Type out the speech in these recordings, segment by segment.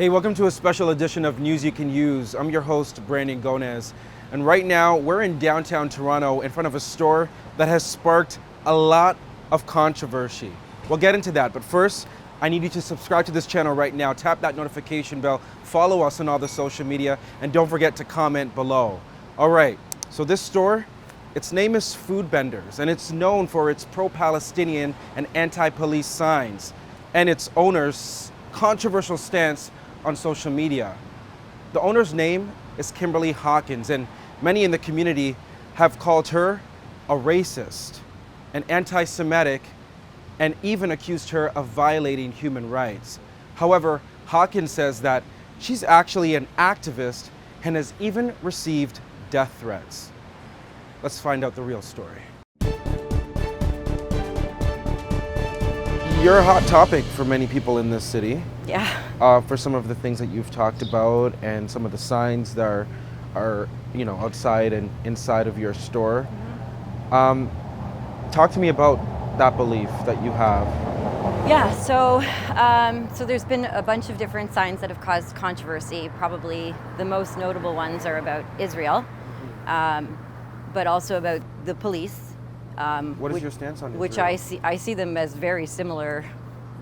Hey, welcome to a special edition of News You Can Use. I'm your host, Brandon Gomez. And right now, we're in downtown Toronto in front of a store that has sparked a lot of controversy. We'll get into that, but first, I need you to subscribe to this channel right now, tap that notification bell, follow us on all the social media, and don't forget to comment below. All right, so this store, its name is Foodbenders, and it's known for its pro-Palestinian and anti-police signs, and its owner's controversial stance on social media. The owner's name is Kimberly Hawkins, and many in the community have called her a racist, an anti-Semitic, and even accused her of violating human rights. However, Hawkins says that she's actually an activist and has even received death threats. Let's find out the real story. You're a hot topic for many people in this city. Yeah. For some of the things that you've talked about and some of the signs that are outside and inside of your store. Talk to me about that belief that you have. Yeah, so there's been a bunch of different signs that have caused controversy. Probably the most notable ones are about Israel, but also about the police. What is your stance on Israel? Which I see them as very similar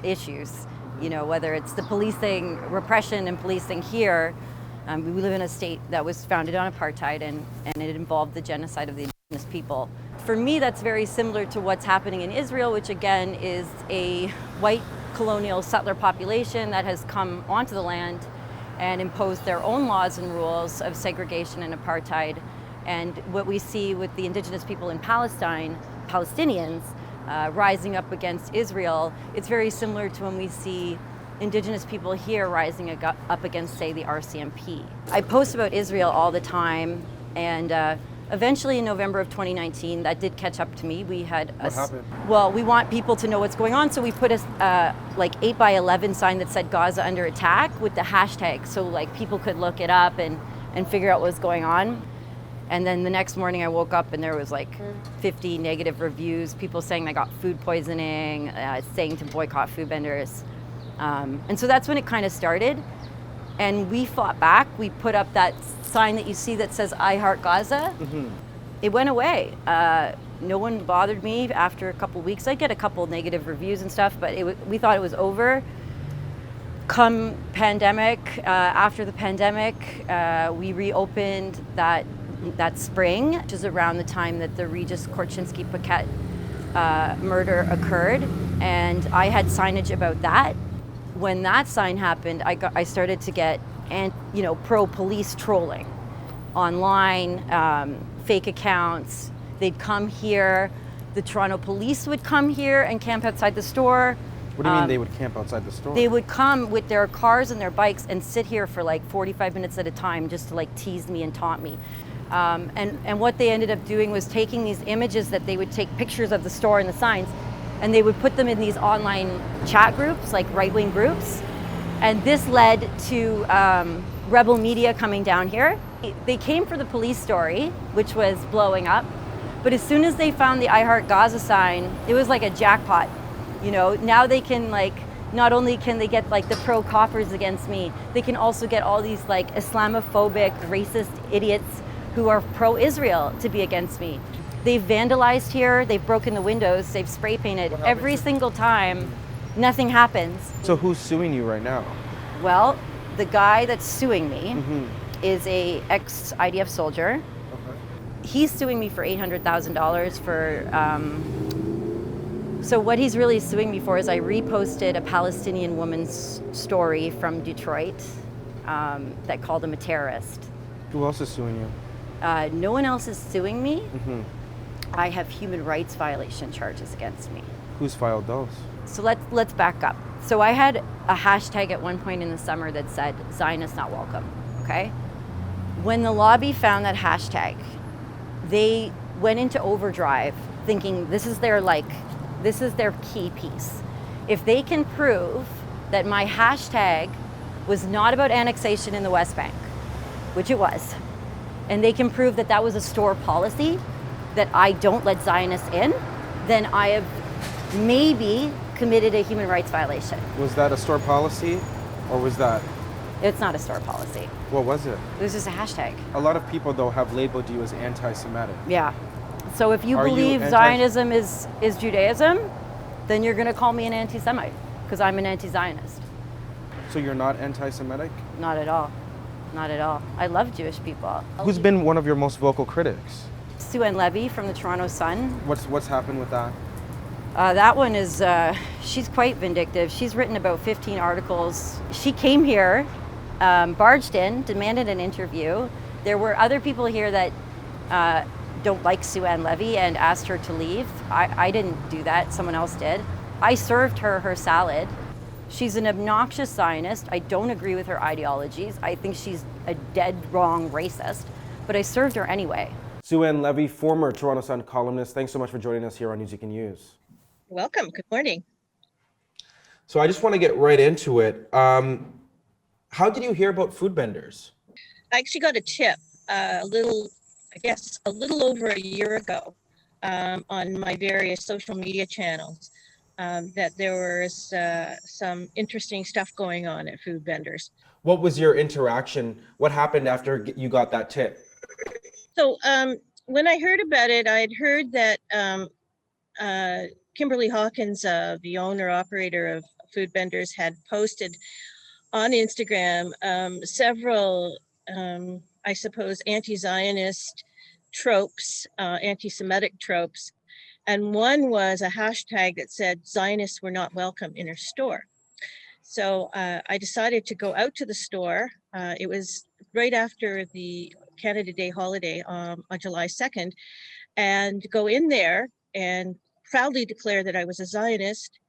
issues. You know, whether it's the policing, repression and policing here. We live in a state that was founded on apartheid and it involved the genocide of the indigenous people. For me, that's very similar to what's happening in Israel, which again is a white colonial settler population that has come onto the land and imposed their own laws and rules of segregation and apartheid. And what we see with the indigenous people in Palestine, Palestinians, rising up against Israel, it's very similar to when we see indigenous people here rising up against, say, the RCMP. I post about Israel all the time, and eventually in November of 2019, that did catch up to me. We had What happened? Well, we want people to know what's going on, so we put a like 8x11 sign that said Gaza under attack with the hashtag, so like people could look it up and figure out what was going on. And then the next morning I woke up and there was like 50 negative reviews, people saying I got food poisoning, saying to boycott Foodbenders. And so that's when it kind of started. And we fought back. We put up that sign that you see that says I Heart Gaza. Mm-hmm. It went away. No one bothered me after a couple weeks. I get a couple negative reviews and stuff, but we thought it was over. Come pandemic, after the pandemic, we reopened that spring, which is around the time that the Regis Korchinski-Paquette murder occurred, and I had signage about that. When that sign happened, I started to get pro-police trolling online, fake accounts. They'd come here. The Toronto police would come here and camp outside the store. What do you mean they would camp outside the store? They would come with their cars and their bikes and sit here for like 45 minutes at a time just to like tease me and taunt me. And what they ended up doing was taking these images that they would take pictures of the store and the signs, and they would put them in these online chat groups, like right-wing groups. And this led to rebel media coming down here. They came for the police story, which was blowing up. But as soon as they found the I Heart Gaza sign, it was like a jackpot. You know, now they can not only can they get like the pro-coppers against me, they can also get all these like Islamophobic, racist idiots who are pro-Israel to be against me. They've vandalized here, they've broken the windows, they've spray painted. Every single time, nothing happens. So who's suing you right now? Well, the guy that's suing me is a ex-IDF soldier. Okay. He's suing me for $800,000 for, so what he's really suing me for is I reposted a Palestinian woman's story from Detroit that called him a terrorist. Who else is suing you? No one else is suing me. Mm-hmm. I have human rights violation charges against me. Who's filed those? So let's back up. So I had a hashtag at one point in the summer that said Zionist not welcome, okay? When the lobby found that hashtag, they went into overdrive thinking this is their key piece. If they can prove that my hashtag was not about annexation in the West Bank, which it was, and they can prove that that was a store policy, that I don't let Zionists in, then I have maybe committed a human rights violation. Was that a store policy, or was that It's not a store policy. What was it? It was just a hashtag. A lot of people, though, have labeled you as anti-Semitic. Yeah. So if you Are you believe Zionism is Judaism, then you're going to call me an anti-Semite because I'm an anti-Zionist. So you're not anti-Semitic? Not at all. Not at all. I love Jewish people. Who's been one of your most vocal critics? Levy from the Toronto Sun. What's happened with that? That one is, she's quite vindictive. She's written about 15 articles. She came here, barged in, demanded an interview. There were other people here that don't like Levy and asked her to leave. I didn't do that, someone else did. I served her salad. She's an obnoxious Zionist. I don't agree with her ideologies. I think she's a dead wrong racist, but I served her anyway. Levy, former Toronto Sun columnist, thanks so much for joining us here on News You Can Use. Welcome. Good morning. So I just want to get right into it. How did you hear about Foodbenders? I actually got a tip a little over a year ago on my various social media channels that there was some interesting stuff going on at Foodbenders. What was your interaction? What happened after you got that tip? So when I heard about it, I had heard that Kimberly Hawkins, the owner-operator of Foodbenders, had posted on Instagram several, I suppose, anti-Zionist tropes, anti-Semitic tropes. And one was a hashtag that said Zionists were not welcome in her store. So I decided to go out to the store. It was right after the Canada Day holiday on July 2nd, and go in there and proudly declare that I was a Zionist,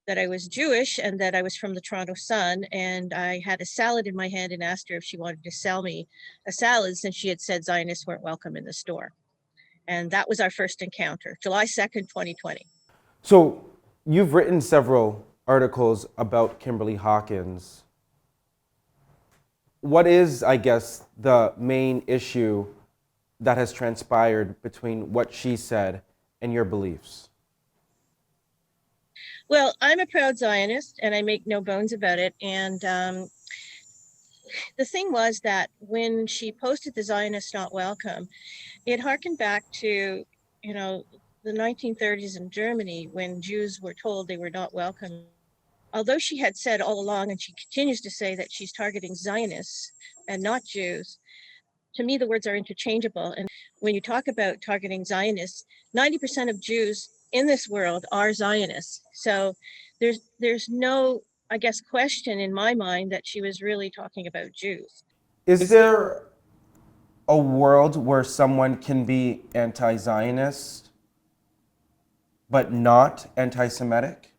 that I was Jewish, and that I was from the Toronto Sun. And I had a salad in my hand and asked her if she wanted to sell me a salad since she had said Zionists weren't welcome in the store. And that was our first encounter, July 2nd, 2020. So you've written several articles about Kimberly Hawkins. What is, I guess, the main issue that has transpired between what she said and your beliefs? Well, I'm a proud Zionist, and I make no bones about it. And the thing was that when she posted the Zionists not welcome, it harkened back to, the 1930s in Germany when Jews were told they were not welcome. Although she had said all along, and she continues to say, that she's targeting Zionists and not Jews, to me, the words are interchangeable. And when you talk about targeting Zionists, 90% of Jews in this world are Zionists. So there's no, I guess, question in my mind that she was really talking about Jews. Is there a world where someone can be anti-Zionist but not anti-Semitic?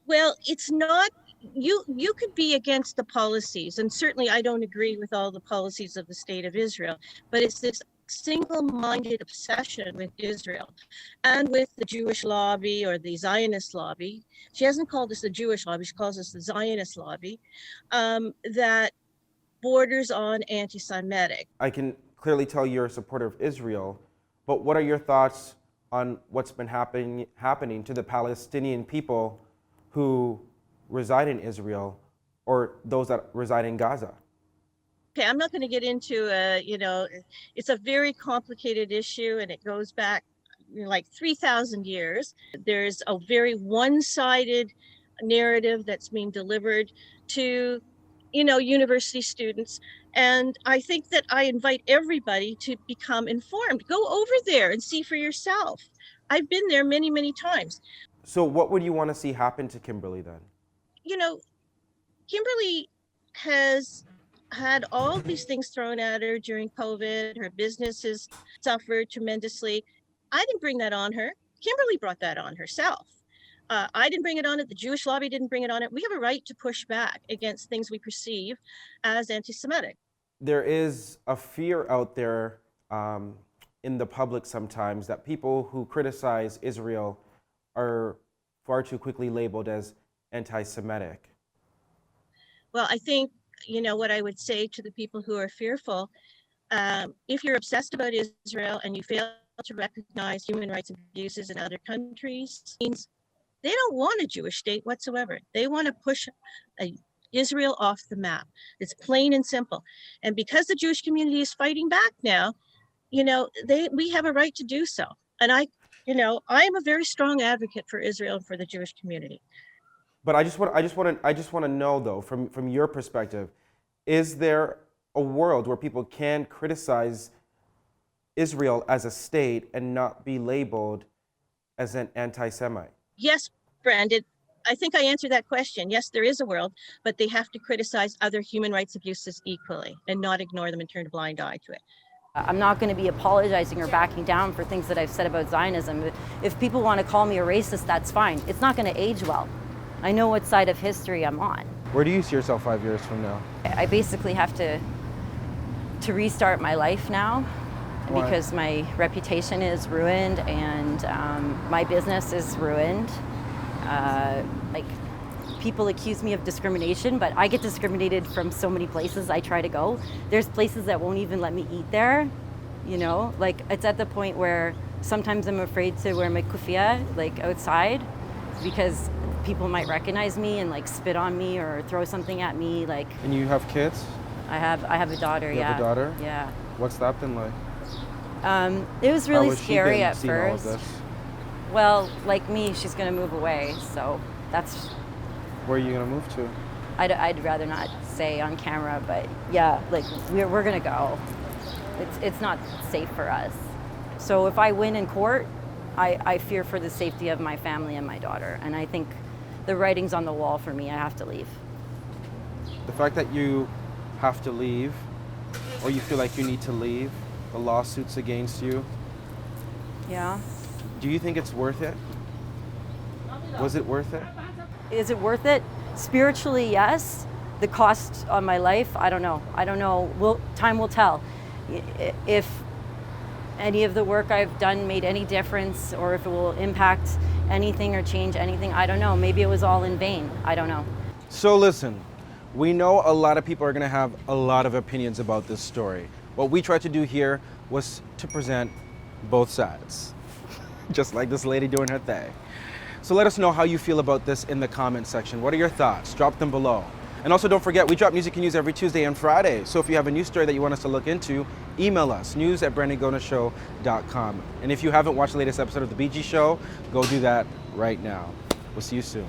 Well, it's not, you could be against the policies, and certainly I don't agree with all the policies of the state of Israel, but it's this single-minded obsession with Israel and with the Jewish lobby or the Zionist lobby. She hasn't called us the Jewish lobby, she calls us the Zionist lobby, that borders on anti-Semitic. I can clearly tell you're a supporter of Israel, but what are your thoughts on what's been happening to the Palestinian people who reside in Israel or those that reside in Gaza? Okay, I'm not going to get into, it's a very complicated issue, and it goes back like 3,000 years. There's a very one-sided narrative that's being delivered to, university students. And I think that I invite everybody to become informed. Go over there and see for yourself. I've been there many, many times. So what would you want to see happen to Kimberly then? Kimberly has had all these things thrown at her during COVID. Her business has suffered tremendously. I didn't bring that on her. Kimberly brought that on herself. I didn't bring it on it. The Jewish lobby didn't bring it on it. We have a right to push back against things we perceive as anti-Semitic. There is a fear out there in the public sometimes that people who criticize Israel are far too quickly labeled as anti-Semitic. Well, I think, what I would say to the people who are fearful, if you're obsessed about Israel and you fail to recognize human rights abuses in other countries, means they don't want a Jewish state whatsoever. They want to push a Israel off the map. It's plain and simple. And because the Jewish community is fighting back now, we have a right to do so. And I am a very strong advocate for Israel and for the Jewish community. But I just want to know though, from your perspective, is there a world where people can criticize Israel as a state and not be labeled as an anti-Semite? Yes, Brandon. I think I answered that question. Yes, there is a world, but they have to criticize other human rights abuses equally and not ignore them and turn a blind eye to it. I'm not going to be apologizing or backing down for things that I've said about Zionism. If people want to call me a racist, that's fine. It's not going to age well. I know what side of history I'm on. Where do you see yourself 5 years from now? I basically have to restart my life now. Why? Because my reputation is ruined and my business is ruined. People accuse me of discrimination, but I get discriminated from so many places I try to go. There's places that won't even let me eat there, it's at the point where sometimes I'm afraid to wear my kufiya, outside, because people might recognize me and spit on me or throw something at me. And you have kids? I have a daughter. You have a daughter? Yeah. What's that been like? It was really scary at first. Well, like me, she's gonna move away, so that's. Where are you gonna move to? I'd rather not say on camera, but yeah, we're gonna go. It's not safe for us. So if I win in court, I fear for the safety of my family and my daughter, and I think the writing's on the wall for me. I have to leave. The fact that you have to leave, or you feel like you need to leave, the lawsuits against you. Yeah. Do you think it's worth it? Was it worth it? Is it worth it? Spiritually, yes. The cost on my life, I don't know. Time will tell. If any of the work I've done made any difference, or if it will impact anything or change anything, I don't know. Maybe it was all in vain. I don't know. So listen, we know a lot of people are going to have a lot of opinions about this story. What we tried to do here was to present both sides, just like this lady doing her thing. So let us know how you feel about this in the comment section. What are your thoughts? Drop them below. And also don't forget, we drop News You Can Use every Tuesday and Friday. So if you have a news story that you want us to look into, email us, news@brandongonashow.com. And if you haven't watched the latest episode of The BG Show, go do that right now. We'll see you soon.